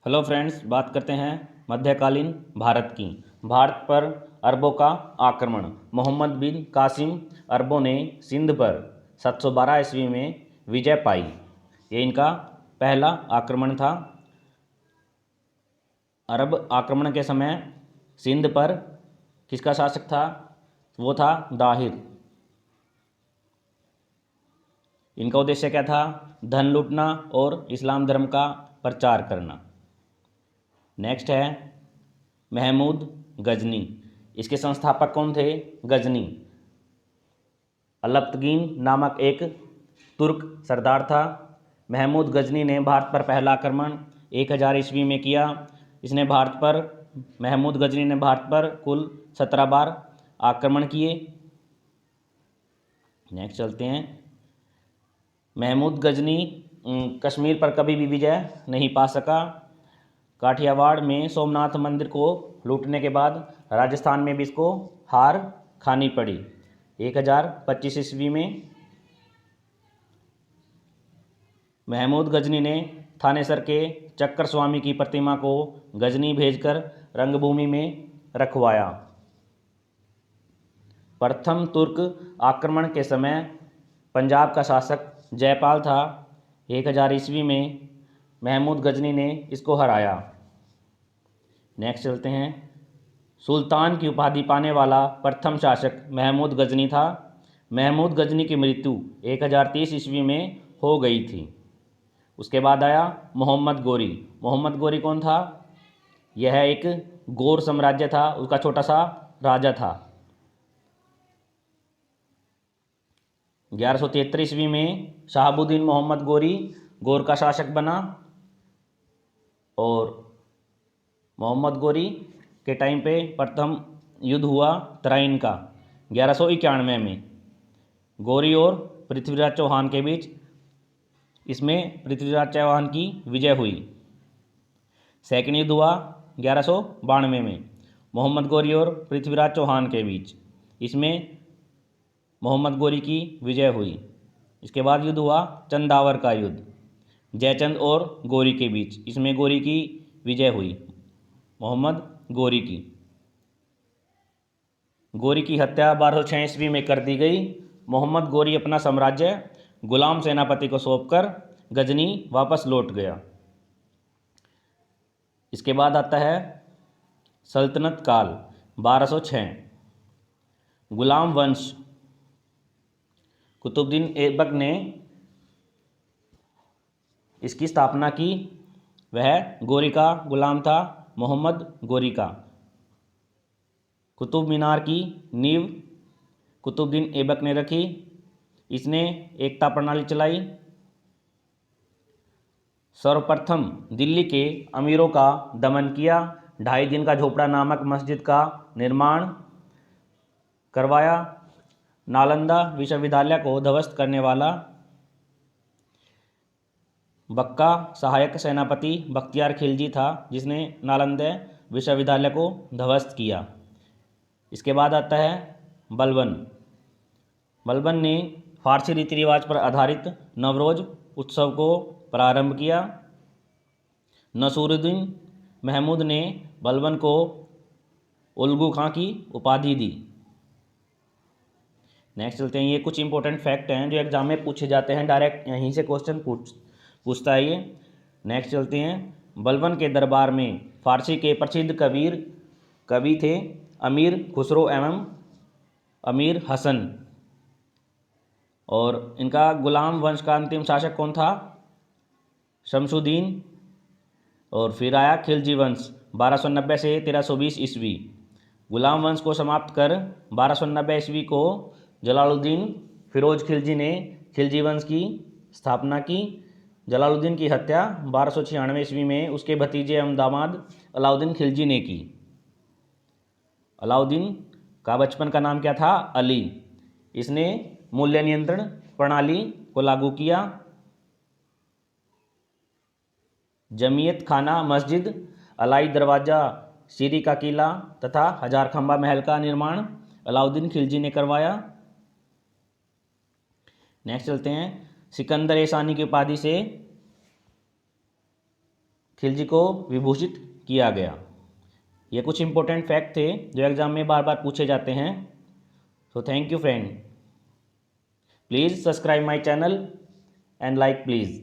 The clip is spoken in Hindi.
हेलो फ्रेंड्स, बात करते हैं मध्यकालीन भारत की। भारत पर अरबों का आक्रमण। मोहम्मद बिन कासिम अरबों ने सिंध पर 712 ईस्वी में विजय पाई। ये इनका पहला आक्रमण था। अरब आक्रमण के समय सिंध पर किसका शासक था? वो था दाहिर। इनका उद्देश्य क्या था? धन लूटना और इस्लाम धर्म का प्रचार करना। नेक्स्ट है महमूद गजनी। इसके संस्थापक कौन थे? गजनी। अलप्तगीन नामक एक तुर्क सरदार था। महमूद गजनी ने भारत पर पहला आक्रमण 1000 ईस्वी में किया। महमूद गजनी ने भारत पर कुल 17 बार आक्रमण किए। नेक्स्ट चलते हैं। महमूद गजनी कश्मीर पर कभी भी विजय नहीं पा सका। काठियावाड़ में सोमनाथ मंदिर को लूटने के बाद राजस्थान में भी इसको हार खानी पड़ी 1025 ईस्वी में। महमूद गजनी ने थानेसर के चक्कर स्वामी की प्रतिमा को गजनी भेजकर रंगभूमि में रखवाया। प्रथम तुर्क आक्रमण के समय पंजाब का शासक जयपाल था। 1000 ईस्वी में महमूद गजनी ने इसको हराया। नेक्स्ट चलते हैं। सुल्तान की उपाधि पाने वाला प्रथम शासक महमूद गजनी था। महमूद गजनी की मृत्यु 1030 ईस्वी में हो गई थी। उसके बाद आया मोहम्मद गोरी। मोहम्मद गोरी कौन था? यह एक गोर साम्राज्य था, उसका छोटा सा राजा था। 1173 ईस्वी में शहाबुद्दीन मोहम्मद गोरी गोर का शासक बना और मोहम्मद गोरी के टाइम पे प्रथम युद्ध हुआ तराइन का 1191 में गोरी और पृथ्वीराज चौहान के बीच। इसमें पृथ्वीराज चौहान की विजय हुई। सेकंड युद्ध हुआ 1192 में मोहम्मद गोरी और पृथ्वीराज चौहान के बीच। इसमें मोहम्मद गोरी की विजय हुई। इसके बाद युद्ध हुआ चंदावर का युद्ध जयचंद और गोरी के बीच। इसमें गोरी की विजय हुई, मोहम्मद गोरी की। गोरी की हत्या 1206 ईस्वी में कर दी गई। मोहम्मद गोरी अपना साम्राज्य गुलाम सेनापति को सौंपकर गजनी वापस लौट गया। इसके बाद आता है सल्तनत काल 1206। गुलाम वंश कुतुबुद्दीन ऐबक ने इसकी स्थापना की। वह गोरी का गुलाम था, मोहम्मद गोरी का। कुतुब मीनार की नींव कुतुबुद्दीन ऐबक ने रखी। इसने एकता प्रणाली चलाई। सर्वप्रथम दिल्ली के अमीरों का दमन किया। 2.5 दिन का झोपड़ा नामक मस्जिद का निर्माण करवाया। नालंदा विश्वविद्यालय को ध्वस्त करने वाला बक्का सहायक सेनापति बख्तियार खिलजी था, जिसने नालंदा विश्वविद्यालय को ध्वस्त किया। इसके बाद आता है बलबन। बलबन ने फारसी रीति रिवाज पर आधारित नवरोज उत्सव को प्रारंभ किया। नसूरुद्दीन महमूद ने बलबन को उल्गू खां की उपाधि दी। नेक्स्ट चलते हैं। ये कुछ इंपॉर्टेंट फैक्ट हैं जो एग्जाम में पूछे जाते हैं, डायरेक्ट यहीं से क्वेश्चन पूछता है ये। नेक्स्ट चलते हैं। बलबन के दरबार में फारसी के प्रसिद्ध कवि थे अमीर खुसरो एवं अमीर हसन। और इनका गुलाम वंश का अंतिम शासक कौन था? शमसुद्दीन। और फिर आया खिलजी वंश 1290 से 1320 ईस्वी। गुलाम वंश को समाप्त कर 1290 ईस्वी को जलालुद्दीन फिरोज खिलजी ने खिलजी वंश की स्थापना की। जलालुद्दीन की हत्या 1296 ईस्वी में उसके भतीजे एवं दामाद अलाउद्दीन खिलजी ने की। अलाउद्दीन का बचपन का नाम क्या था? अली। इसने मूल्य नियंत्रण प्रणाली को लागू किया। जमियत खाना मस्जिद, अलाई दरवाज़ा, सीरी का किला तथा हजार खंबा महल का निर्माण अलाउद्दीन खिलजी ने करवाया। नेक्स्ट चलते हैं। सिकंदर एसानी की उपाधि से खिलजी को विभूषित किया गया। ये कुछ इंपॉर्टेंट फैक्ट थे जो एग्ज़ाम में बार बार पूछे जाते हैं। So thank you friend, please subscribe my channel and like please.